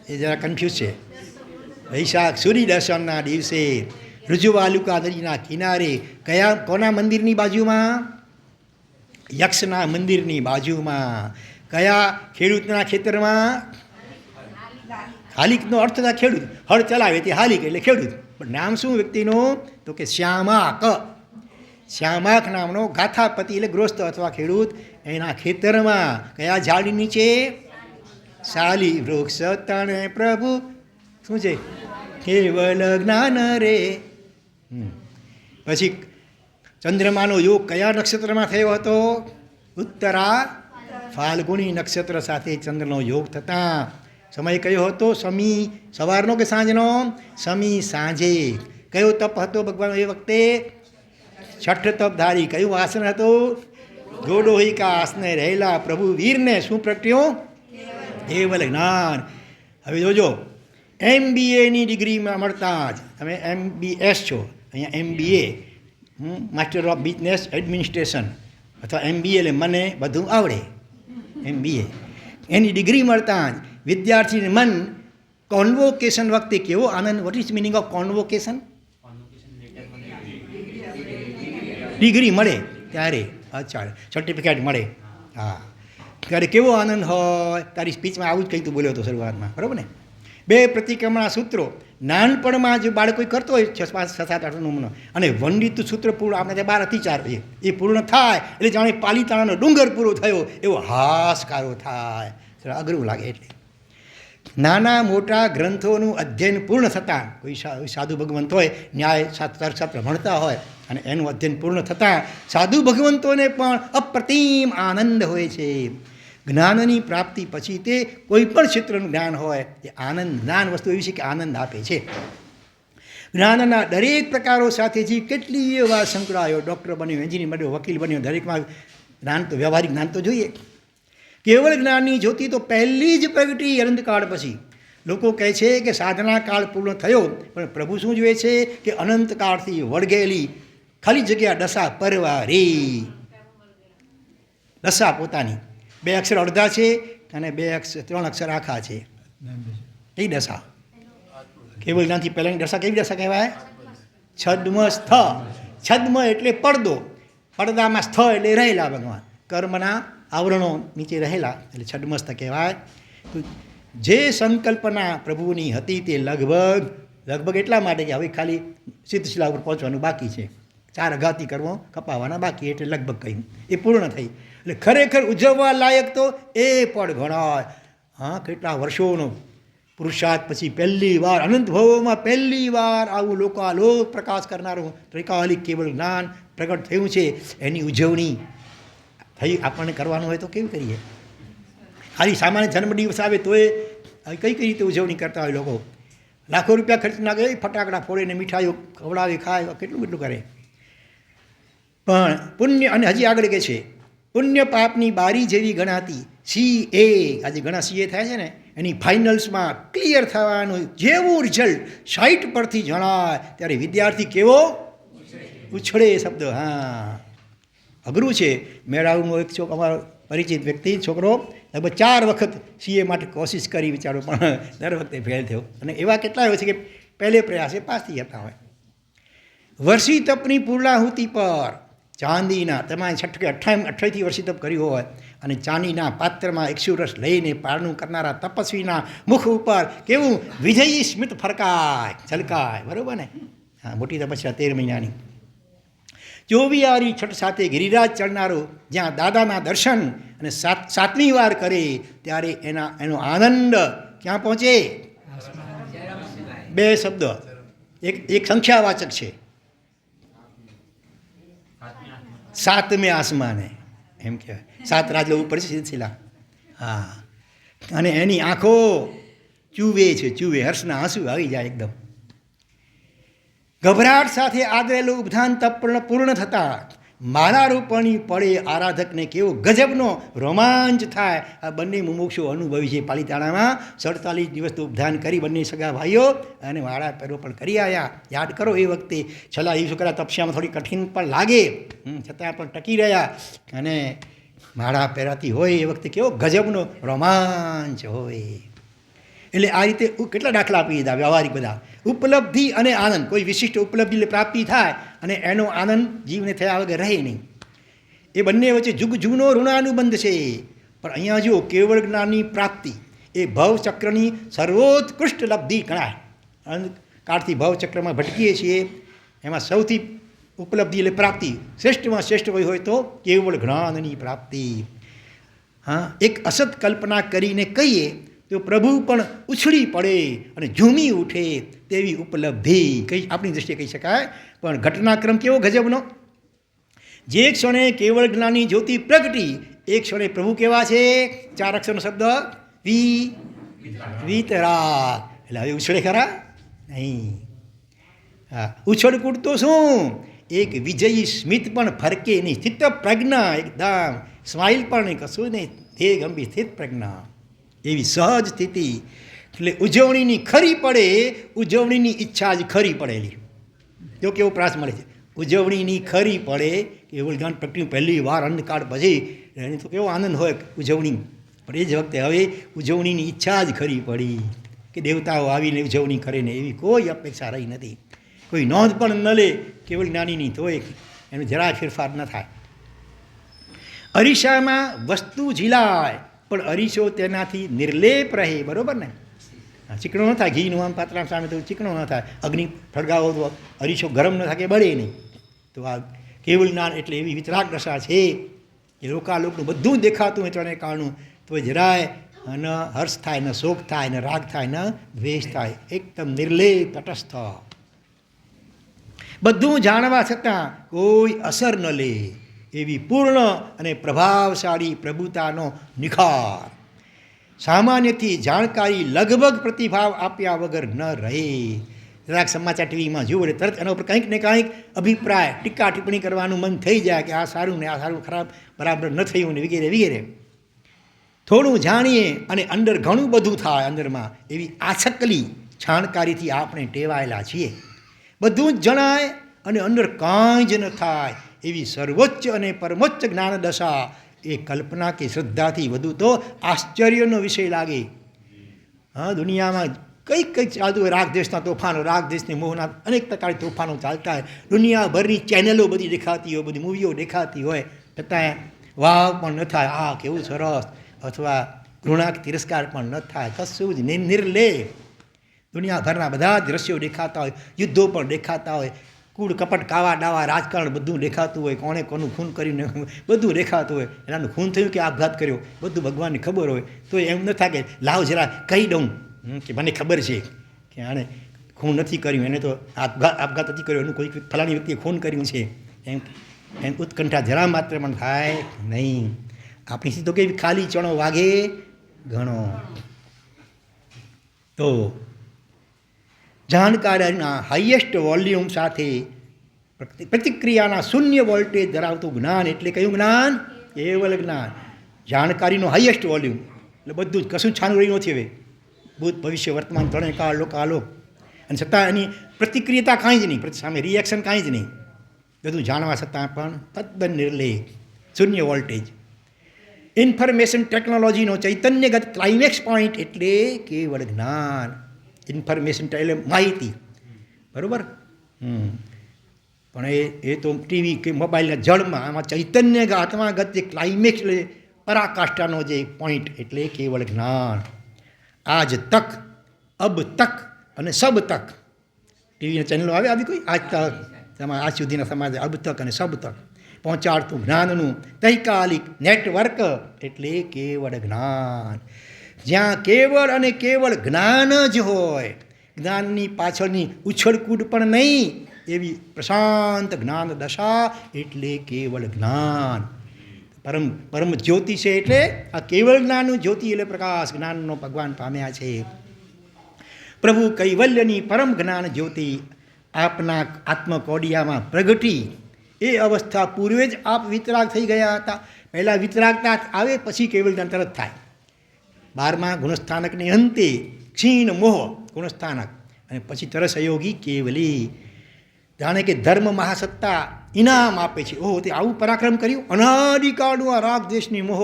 એ જરા કન્ફ્યુઝ છે. વૈશાખ સુરી દશમના દિવસે ઋજુવાલુકા નદીના કિનારે કોના મંદિરની બાજુમાં? યક્ષના મંદિરની બાજુમાં. કયા ખેડૂતના ખેતરમાં? હાલિકનો અર્થ થાય ખેડૂત, હળ ચલાવે તે હાલિક એટલે ખેડૂત. પણ નામ શું વ્યક્તિનું? તો કે શ્યામાક. શ્યામાક નામનો ગાથાપતિ એટલે ગૃહસ્થ અથવા ખેડૂત એના ખેતરમાં કયા ઝાડ નીચે? શાલી વૃક્ષ તણે પ્રભુ શું છે? કેવલ જ્ઞાન રે. પછી ચંદ્રમાનો યોગ કયા નક્ષત્રમાં થયો હતો? ઉત્તરા ફાલ્ગુની નક્ષત્ર સાથે ચંદ્રનો યોગ થતાં સમય કયો હતો? સમી સવારનો કે સાંજનો? સમી સાંજે. કયો તપ હતો ભગવાન એ વખતે? છઠ તપધારી. કયું આસન હતું? જોડોહિકા આસને રહેલા પ્રભુ વીરને શું પ્રગટ્યું? કેવલ જ્ઞાન. હવે જોજો, MBAની ડિગ્રીમાં મળતા જ તમે MBS છો, અહીંયા MBA master of business administration અથવા MBA એટલે મને બધું આવડે. MBA એની ડિગ્રી મળતા જ વિદ્યાર્થીને મન કોન્વોકેશન વખતે કેવો આનંદ. What is meaning of convocation? Degree મળે ત્યારે, અચ્છા સર્ટિફિકેટ મળે, હા, ત્યારે કેવો આનંદ હોય. તારી સ્પીચમાં આવું જ કંઈ તું બોલ્યો હતો શરૂઆતમાં, બરાબર ને? 2 પ્રતિક્રમણા સૂત્રો નાનપણમાં જે બાળકો કરતો હોય 6, 5, 6, 7, 8 નંબરનો અને વંડિત સૂત્ર પૂરું આપણે ત્યાં 12 થી 4 એ પૂર્ણ થાય એટલે જાણે પાલિતાણાનો ડુંગર પૂરો થયો એવો હાશકારો થાય, અઘરું લાગે. એટલે નાના મોટા ગ્રંથોનું અધ્યયન પૂર્ણ થતાં કોઈ સાધુ ભગવંત હોય, ન્યાય તર્કશાસ્ત્ર ભણતા હોય અને એનું અધ્યયન પૂર્ણ થતાં સાધુ ભગવંતોને પણ અપ્રતિમ આનંદ હોય છે. જ્ઞાનની પ્રાપ્તિ પછી તે કોઈ પણ ક્ષેત્રનું જ્ઞાન હોય એ જ્ઞાન વસ્તુ એવી છે કે આનંદ આપે છે. જ્ઞાનના દરેક પ્રકારો સાથે જીવ કેટલી વાર સંકળાયો, ડૉક્ટર બન્યો, એન્જિનિયર બન્યો, વકીલ બન્યો, દરેકમાં જ્ઞાન તો વ્યવહારિક જ્ઞાન તો જોઈએ. કેવળ જ્ઞાનની જ્યોતિ તો પહેલી જ પ્રગટી અનંતકાળ પછી. લોકો કહે છે કે સાધના કાળ પૂર્ણ થયો, પણ પ્રભુ શું જોઈએ છે કે અનંતકાળથી વળગેલી ખાલી જગ્યા દશા પરવારી. દશા પોતાની 2 અક્ષર અડધા છે અને 3 અક્ષર આખા છે. કઈ દશા? કેવળ જ્ઞાનથી પહેલાંની દશા કેવી દશા કહેવાય? છદ્મ સ્થ. છદ્મ એટલે પડદો, પડદામાં સ્થ એટલે રહેલા ભગવાન, કર્મના આવરણો નીચે રહેલા એટલે છદ્મસ્થ કહેવાય. જે સંકલ્પના પ્રભુની હતી તે લગભગ એટલા માટે કે હવે ખાલી સિદ્ધશિલા ઉપર પહોંચવાનું બાકી છે, 4 અઘાતી કર્મો કપાવવાના બાકી, એટલે લગભગ કહ્યું એ પૂર્ણ થઈ. એટલે ખરેખર ઉજવવા લાયક તો એ પણ ઘણા, હા, કેટલા વર્ષોનો પુરુષાર્થ પછી પહેલી વાર અનંત ભવોમાં પહેલી વાર આવું લોકાલોક પ્રકાશ કરનારું ત્રિકાલિક કેવળ જ્ઞાન પ્રગટ થયું છે. એની ઉજવણી થઈ આપણને કરવાનું હોય તો કેવી કરીએ? ખાલી સામાન્ય જન્મદિવસ આવે તોય કઈ રીતે ઉજવણી કરતા હોય લોકો? લાખો રૂપિયા ખર્ચ નાખે, ફટાકડા ફોડીને મીઠાઈઓ ખવડાવી ખાય, કેટલું કરે. પણ પુણ્ય, અને હજી આગળ કહે છે પુણ્ય પાપની બારી જેવી ગણાતી CA, આજે ઘણા CA થાય છે ને, એની ફાઇનલ્સમાં ક્લિયર થવાનું જેવું રિઝલ્ટ 60 પરથી જણાય ત્યારે વિદ્યાર્થી કેવો ઉછળે શબ્દ. હા, અઘરું છે. મેળાવનો એક અમારો પરિચિત વ્યક્તિ છોકરો લગભગ 4 વખત CA માટે કોશિશ કરી વિચારો, પણ દર વખતે ફેલ થયો. અને એવા કેટલા હોય છે કે પહેલે પ્રયાસે પાસ થઈ જતા હોય. વર્ષી તપની પૂર્ણાહુતિ પર ચાંદીના, તમારે 28થી વર્ષી તપ કર્યું હોય અને ચાંદીના પાત્રમાં 100 રસ લઈને પારણું કરનારા તપસ્વીના મુખ ઉપર કેવું વિજયી સ્મિત ફરકાય, છલકાય, બરાબર ને? હા, મોટી તપસ્યા 13 મહિનાની. ચોવિયારી છઠ સાથે ગિરિરાજ ચડનારો જ્યાં દાદાના દર્શન અને 7મી વાર કરે ત્યારે એનો આનંદ ક્યાં પહોંચે? 2 શબ્દ, એક સંખ્યાવાચક છે, 7મે આસમાને, એમ કહેવાય. 7 રાજલો ઉપર છે સિલસિલા. હા, અને એની આંખો ચૂવે છે, ચૂવે, હર્ષના આંસુ આવી જાય એકદમ. ગભરાટ સાથે આદરેલું ઉપધાન તપ પૂર્ણ થતાં માળા રોપણી પડે આરાધકને કેવો ગજબનો રોમાંચ થાય. આ બંને મુમુક્ષો અનુભવી છે. પાલિતાણામાં 47 દિવસ તો ઉપધાન કરી બંને સગા ભાઈઓ અને માળા રોપણ કરી આવ્યા. યાદ કરો, એ વખતે છેલ્લા દિવસો કરા તપસ્યામાં થોડી કઠિન પણ લાગે, છતાં પણ ટકી રહ્યા. અને માળા પહેરાતી હોય એ વખતે કેવો ગજબનો રોમાંચ હોય. એટલે આ રીતે કેટલા દાખલા આપી દીધા વ્યવહારિક બધા. ઉપલબ્ધિ અને આનંદ, કોઈ વિશિષ્ટ ઉપલબ્ધિ પ્રાપ્તિ થાય અને એનો આનંદ જીવને થયા વગર રહે નહીં. એ બંને વચ્ચે જુગ જુગનો ઋણાનુબંધ છે. પણ અહીંયા જુઓ, કેવળ જ્ઞાનની પ્રાપ્તિ એ ભવચક્રની સર્વોત્કૃષ્ટ લબ્ધિ ગણાય. કાળથી ભવચક્રમાં ભટકીએ છીએ, એમાં સૌથી ઉપલબ્ધિ એટલે પ્રાપ્તિ શ્રેષ્ઠમાં શ્રેષ્ઠ હોય તો કેવળ જ્ઞાનની પ્રાપ્તિ. હા, એક અસત કલ્પના કરીને કહીએ તો પ્રભુ પણ ઉછળી પડે અને ઝૂમી ઉઠે તેવી ઉપલબ્ધિ આપણી દૃષ્ટિએ કહી શકાય. પણ ઘટનાક્રમ કેવો ગજબનો! જે ક્ષણે કેવળ જ્ઞાનની જ્યોતિ પ્રગટી એ ક્ષણે પ્રભુ કેવા છે? 4 અક્ષરનો શબ્દ વિતરાગ. એટલે હવે ઉછળે ખરા? નહીં. હા, ઉછળકૂટ તો શું, એક વિજયી સ્મિત પણ ફરકે નહીં, સ્થિત પ્રજ્ઞા, એકદમ સ્માઇલ પણ નહીં, કશું નહીં, તે ગંભીર સ્થિત પ્રજ્ઞા, એવી સહજ સ્થિતિ. એટલે ઉજવણીની ખરી પડે, ઉજવણીની ઈચ્છા જ ખરી પડેલી. જો કેવો પ્રાસ મળે છે, ઉજવણીની ખરી પડે, કેવળ જ્ઞાન પ્રગટ્યું પહેલી વાર અંધકાળ પછી, એને તો કેવો આનંદ હોય ઉજવણી. પણ એ જ વખતે હવે ઉજવણીની ઈચ્છા જ ખરી પડી કે દેવતાઓ આવીને ઉજવણી કરે ને એવી કોઈ અપેક્ષા રહી નથી. કોઈ નોંધ પણ ન લે કેવળ જ્ઞાનીની, તોય એનો જરા ફેરફાર ન થાય. અરીસામાં વસ્તુ ઝીલાય પણ અરીસો તેનાથી નિર્લેપ રહે, બરાબર ને? ચીકણો ન થાય, ઘીનું આમ પાત્રા સામે તો ચીકણો ન થાય. અગ્નિ ફળગાવો તો અરીસો ગરમ ન થાય કે બળે નહીં. તો આ કેવળ જ્ઞાન એટલે એવી વિતરાગ દશા છે કે લોકાલોકનું બધું દેખાતું હોય ત્રણેય કાળનું, તો જરાય ન હર્ષ થાય, ન શોક થાય, ન રાગ થાય, ન દ્વેષ થાય, એકદમ નિર્લેપ તટસ્થ. બધું જાણવા છતાં કોઈ અસર ન લે એવી પૂર્ણ અને પ્રભાવશાળી પ્રભુતાનો નિખાર. સામાન્યથી જાણકારી લગભગ પ્રતિભાવ આપ્યા વગર ન રહે. જરાક સમાચાર ટીવીમાં જુઓ એટલે તરત એના ઉપર કંઈક ને કંઈક અભિપ્રાય ટીકા ટિપ્પણી કરવાનું મન થઈ જાય કે આ સારું ને આ સારું ખરાબ બરાબર ન થયું ને વગેરે વગેરે. થોડું જાણીએ અને અંદર ઘણું બધું થાય અંદરમાં એવી આછકલી જાણકારીથી આપણે ટેવાયેલા છીએ. બધું જ જણાય અને અંદર કાંઈ જ ન થાય એવી સર્વોચ્ચ અને પરમોચ્ચ જ્ઞાન દશા એ કલ્પના કે શ્રદ્ધાથી વધુ તો આશ્ચર્યનો વિષય લાગે. હા, દુનિયામાં કંઈક ચાલતું હોય, રાગદ્વેષના તોફાનો, રાગદ્વેષની મોહના અનેક પ્રકારની તોફાનો ચાલતા હોય, દુનિયાભરની ચેનલો બધી દેખાતી હોય, બધી મૂવીઓ દેખાતી હોય, છતાં વાવ પણ ન થાય, આ કેવું સરસ, અથવા ઘૃણા તિરસ્કાર પણ ન થાય, કશું જ નિર્લેપ. દુનિયાભરના બધા જ દ્રશ્યો દેખાતા હોય, યુદ્ધો પણ દેખાતા હોય, કૂડ કપટ કાવા ડાવા રાજકારણ બધું દેખાતું હોય, કોણે કોનું ખૂન કરીને બધું દેખાતું હોય. એનાનું ખૂન થયું કે આપઘાત કર્યો બધું ભગવાનની ખબર હોય, તો એમ ન થાય કે લાવ જરા કહી દઉં કે મને ખબર છે કે આણે ખૂન નથી કર્યું, એને તો આપઘાત નથી કર્યો, એનું કોઈ ફલાણી વ્યક્તિએ ખૂન કર્યું છે, એમ ઉત્કંઠા જરા માત્ર પણ થાય નહીં. આપણી સીધો કે ખાલી ચણો વાગે ઘણો. તો જાણકારીના હાઈએસ્ટ વોલ્યુમ સાથે પ્રતિક્રિયાના શૂન્ય વોલ્ટેજ ધરાવતું જ્ઞાન એટલે કયું જ્ઞાન? કેવલ જ્ઞાન. જાણકારીનો હાઈએસ્ટ વોલ્યુમ એટલે બધું જ, કશું છાનું રહ્યું નથી હવે. ભૂત ભવિષ્ય વર્તમાન ત્રણેય કાળ લોક આલોક, અને છતાં એની પ્રતિક્રિયતા કાંઈ જ નહીં, સામે રિએક્શન કાંઈ જ નહીં. બધું જાણવા છતાં પણ તદ્દન નિર્લેપ, શૂન્ય વોલ્ટેજ. ઇન્ફોર્મેશન ટેકનોલોજીનો ચૈતન્યગત ક્લાઇમેક્સ પોઈન્ટ એટલે કેવળ જ્ઞાન. ઇન્ફોર્મેશન એટલે માહિતી, બરાબર. પણ એ તો ટીવી કે મોબાઈલના જળમાં, આમાં ચૈતન્ય આત્માગત જે ક્લાઇમેક્સ એટલે પરાકાષ્ઠાનો જે પોઈન્ટ એટલે કેવળ જ્ઞાન. આજ તક, અબ તક અને સબ તક ટીવીના ચેનલો આવી કોઈ આજ તક, આજ સુધીના સમાજે અબ તક અને સબ તક પહોંચાડતું જ્ઞાનનું તૈકાલિક નેટવર્ક એટલે કેવળ જ્ઞાન. જ્યાં કેવળ અને કેવળ જ્ઞાન જ હોય, જ્ઞાનની પાછળની ઉછળકૂદ પણ નહીં એવી પ્રશાંત જ્ઞાન દશા એટલે કેવળ જ્ઞાન. પરમ જ્યોતિ છે એટલે આ કેવળ જ્ઞાનનું જ્યોતિ એટલે પ્રકાશ જ્ઞાનનો ભગવાન પામ્યા છે. પ્રભુ કૈવલ્યની પરમ જ્ઞાન જ્યોતિ આપના આત્મકોડિયામાં પ્રગટી. એ અવસ્થા પૂર્વે જ આપ વિતરાગ થઈ ગયા હતા. પહેલાં વિતરાગતા આવે, પછી કેવળ જ્ઞાન તરત થાય. 12મા ગુણસ્થાનકને અંતે ક્ષીણ મોહ ગુણસ્થાનક, અને પછી તરસ અયોગી કેવલી. જાણે કે ધર્મ મહાસત્તા ઇનામ આપે છે. ઓહો, તે આવું પરાક્રમ કર્યું, અનાદિકાળનું આ રાગ દેશની મોહ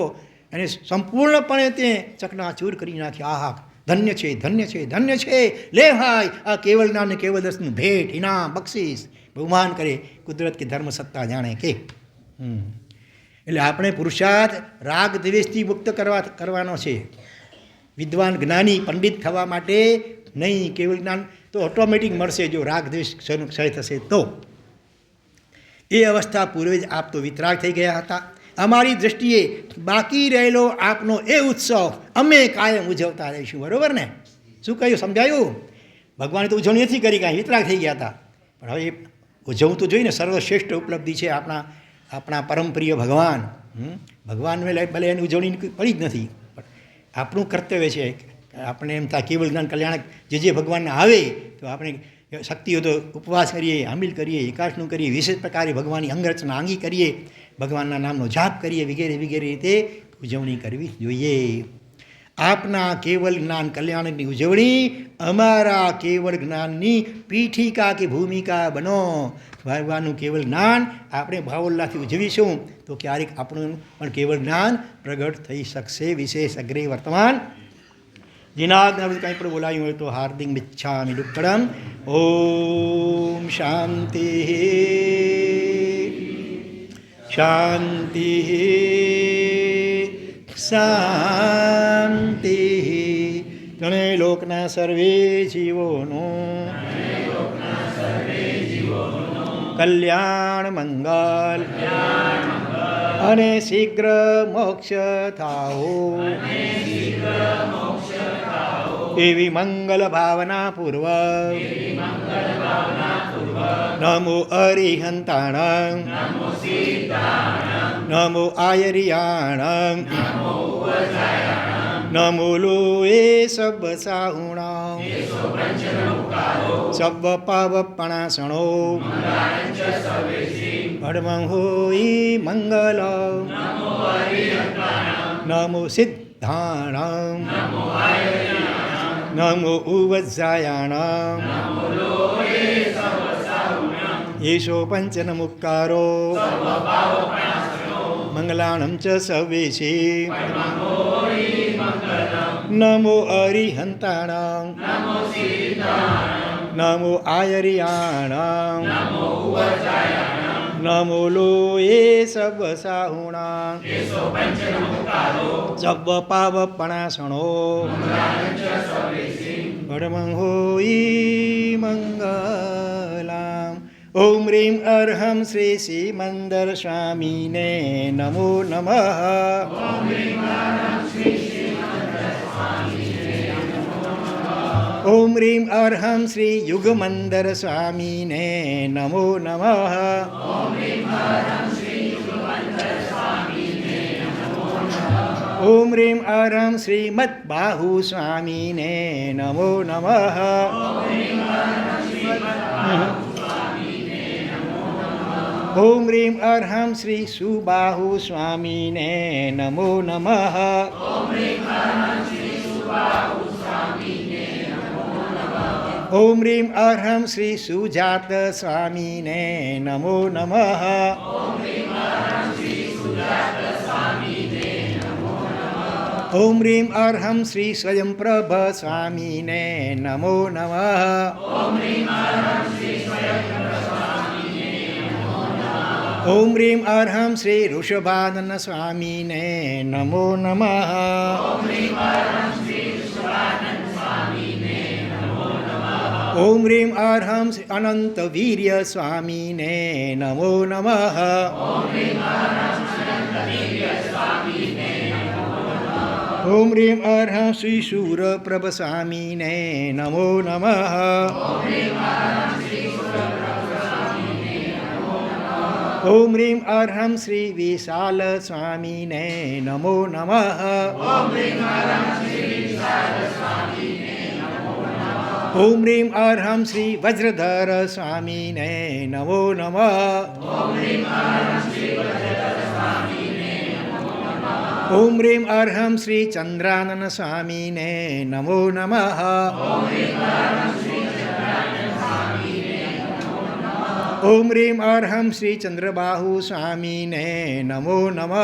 એને સંપૂર્ણપણે તે ચકનાચૂર કરી નાખી. આહા, ધન્ય છે, ધન્ય છે, ધન્ય છે, લે ભાઈ આ કેવળ જ્ઞાન ને કેવળ દર્શનનું ભેટ, ઇનામ, બક્ષિસ, બહુમાન કરે કુદરત કે ધર્મ સત્તા જાણે કે. એટલે આપણે પુરુષાર્થ રાગ દ્વેષથી મુક્ત કરવાનો છે. વિદ્વાન જ્ઞાની પંડિત થવા માટે નહીં, કેવળ જ્ઞાન તો ઓટોમેટિક મળશે જો રાગ દ્વેષ ક્ષય થશે તો. એ અવસ્થા પૂર્વે જ આપ તો વિતરાગ થઈ ગયા હતા. અમારી દૃષ્ટિએ બાકી રહેલો આપનો એ ઉત્સવ અમે કાયમ ઉજવતા રહીશું. બરાબર ને? શું કહ્યું? સમજાયું? ભગવાને તો ઉજવણી નથી કરી, કાંઈ વિતરાગ થઈ ગયા હતા, પણ હવે ઉજવવું તો જોઈએ ને. સર્વશ્રેષ્ઠ ઉપલબ્ધિ છે આપણા પરમપ્રિય ભગવાન. ભગવાન ભલે એની ઉજવણી પડી જ નથી, પણ આપણું કર્તવ્ય છે. આપણે એમ થાય કેવળ જ્ઞાન કલ્યાણક જે ભગવાનને આવે તો આપણે શક્તિઓ તો ઉપવાસ કરીએ, હામિલ કરીએ, એકાશનું કરીએ, વિશેષ પ્રકારે ભગવાનની અંગરચના આંગી કરીએ, ભગવાનના નામનો જાપ કરીએ, વગેરે વગેરે રીતે ઉજવણી કરવી જોઈએ. આપના કેવળ જ્ઞાન કલ્યાણની ઉજવણી અમારા કેવળ જ્ઞાનની પીઠિકા કે ભૂમિકા બનો. ભગવાનનું કેવળ જ્ઞાન આપણે ભાવોલ્લાસથી ઉજવીશું તો ક્યારેક આપણું પણ કેવળ જ્ઞાન પ્રગટ થઈ શકશે. વિશેષ અગ્રે વર્તમાન જીનાદના કંઈ પણ બોલાયું હોય તો હાર્દિક મિચ્છામિ દુક્કડમ. ઓમ શાંતિ શાંતિ શાંતિ. ત્રણેય લોકના સર્વે જીવોનું કલ્યાણ મંગલ અને શીઘ્ર મોક્ષ થાઓ એવી મંગલ ભાવના પૂર્વક નમો અરિહંતાણં નમો આયરિયાણં નમો લોએ સબ સાહુણાં સબ પાવપણાસણો પરમં હોઈ મંગલ નમો સિદ્ધાણં નમો ઉવજ્જાયાણં યેશો પંચનમુક્કારો મંગલાણં ચ સવેશી નમો અરિહંતાણં નમો આયરિયાણં નમો લોએ સબ સાહુણાં સબ પાવપણાસણો પરમં હોઈ મંગલામ. ઓમ રીમ અર્હમ શ્રી સિમંદર સ્વામીને નમો નમઃ. ઓમ રીમ અર્હમ શ્રી યુગમંદર સ્વામીને નમો નમઃ. ઓમ રીમ અર્હમ શ્રી મદબાહુ સ્વામીને નમો નમઃ. ઓમ રીમ અર્હમ શ્રી સુબાહુ સ્વામીને નમો નમઃ. ઓમ રીમ અર્હમ શ્રી સુજાત સ્વામીને નમો નમઃ. ઓમ રીમ અર્હમ શ્રી સ્વયંપ્રભ સ્વામીને નમો નમઃ. ઓમ રીમ અર્હમ શ્રી ઋષભાનન સ્વામીને નમો નમઃ. ઓમ રીમ અર્હમ શ્રી અનંત વીર્ય સ્વામીને નમો નમઃ. ઓમ રીમ અર્હમ શ્રી શૂરપ્રભ સ્વામીને નમો નમઃ. ઓમ રીમ અર્હમ શ્રી વિશાલ સ્વામીને નમો નમઃ. ઓમ રીમ અર્હમ શ્રી વજ્રધર સ્વામીને નમો નમઃ. ઓમ રીમ અર્હમ શ્રી ચંદ્રાનન સ્વામીને નમો નમઃ. ઓમ રીમ અર્હમ શ્રી ચંદ્રબાહુ સ્વામીને નમો નમઃ.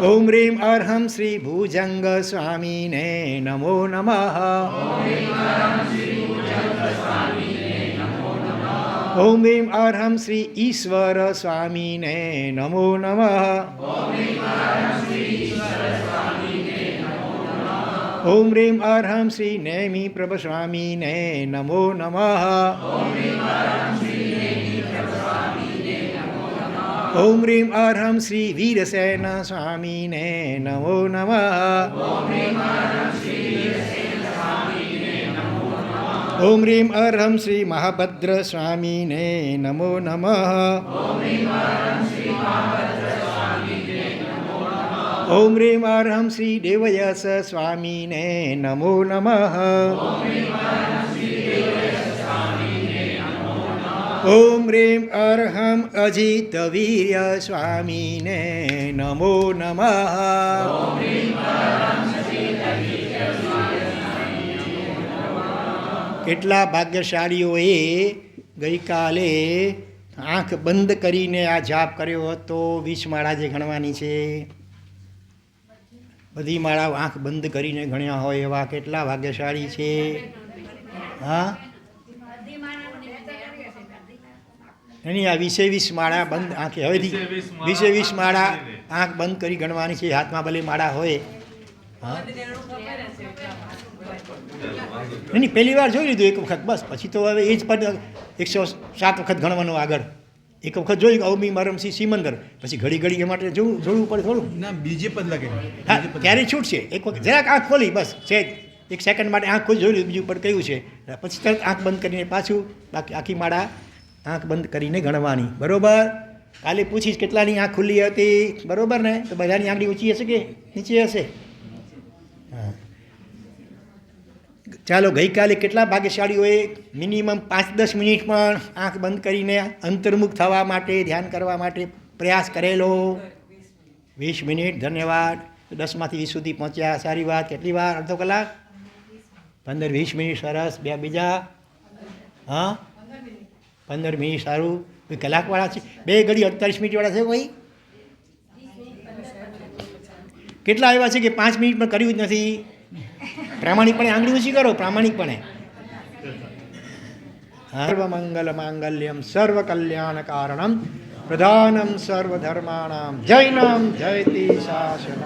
ઓમ રીમ અર્હમ શ્રી ભુજંગ સ્વામીને નમો નમઃ. ઓમ રીમ અર્હમ શ્રી ઈશ્વર સ્વામીને નમો નમઃ. ઓમ રીમ અર્હમ શ્રી નેમિ પ્રભ સ્વામીને નમો નમઃ. ઓમ રીમ અર્હમ શ્રી વીરસેન સ્વામીને નમો નમઃ. ઓમ રીમ અર્હમ શ્રી મહાભદ્ર સ્વામીને નમો નમઃ. ઓમ રીમ અર્હમ શ્રી દેવયસ સ્વામીને નમો નમઃ. ઓમ રીમ અર્હમ અજિત વીર્ય સ્વામીને નમો નમઃ. કેટલા ભાગ્યશાળીઓએ ગઈકાલે આંખ બંધ કરીને આ જાપ કર્યો હતો. 20 માળા જે ગણવાની છે, બધી માળા આંખ બંધ કરીને ગણ્યા હોય એવા કેટલા ભાગ્યશાળી છે. હા, એની આ 20 માળા બંધ આંખે હવેથી 20 માળા આંખ બંધ કરી ગણવાની છે. હાથમાં ભલે માળા હોય. હા, એની પહેલી વાર જોઈ લીધું એક વખત, બસ. પછી તો હવે એ જ પદ 107 વખત ગણવાનું આગળ. એક વખત જોયું કે અવમી મરમસી સિમંદર, પછી ઘડી ઘડી એ માટે જોવું પડે થોડું. ના, બીજે પદ લાગે. હા, ત્યારે છૂટશે. એક વખત જરાક આંખ ખોલી, બસ છે 1 સેકન્ડ માટે આંખ ખુદ જોઈ લીધું બીજું પર કયું છે, પછી તરત આંખ બંધ કરીને પાછું બાકી આખી માળા આંખ બંધ કરીને ગણવાની. બરાબર? કાલે પૂછીશ કેટલાની આંખ ખુલ્લી હતી, બરાબર ને? તો બધાની આંગળી ઊંચી હશે કે નીચે હશે? હા. ચાલો, ગઈકાલે કેટલા ભાગ્યશાળીઓએ મિનિમમ 5-10 મિનિટ પણ આંખ બંધ કરીને અંતર્મુખ થવા માટે, ધ્યાન કરવા માટે પ્રયાસ કરેલો? 20 મિનિટ. ધન્યવાદ. 10માંથી 20 સુધી પહોંચ્યા, સારી વાત. કેટલી વાર? અડધો કલાક? 15-20 મિનિટ. સરસ. બીજા? હા, 15 મિનિટ. સારું. કોઈ કલાકવાળા છે? 2 ઘડી 48 મિનિટવાળા છે કોઈ? કેટલા આવ્યા છે કે 5 મિનિટ પણ કર્યું જ નથી? પ્રામાણિકપણે આંગળી ઊંચી કરો, પ્રામાણિકપણે. સર્વમંગલ માંગલ્યમ સર્વ કલ્યાણ કારણમ પ્રધાનમ સર્વધર્માણામ જૈનમ જયતિ શાસનમ.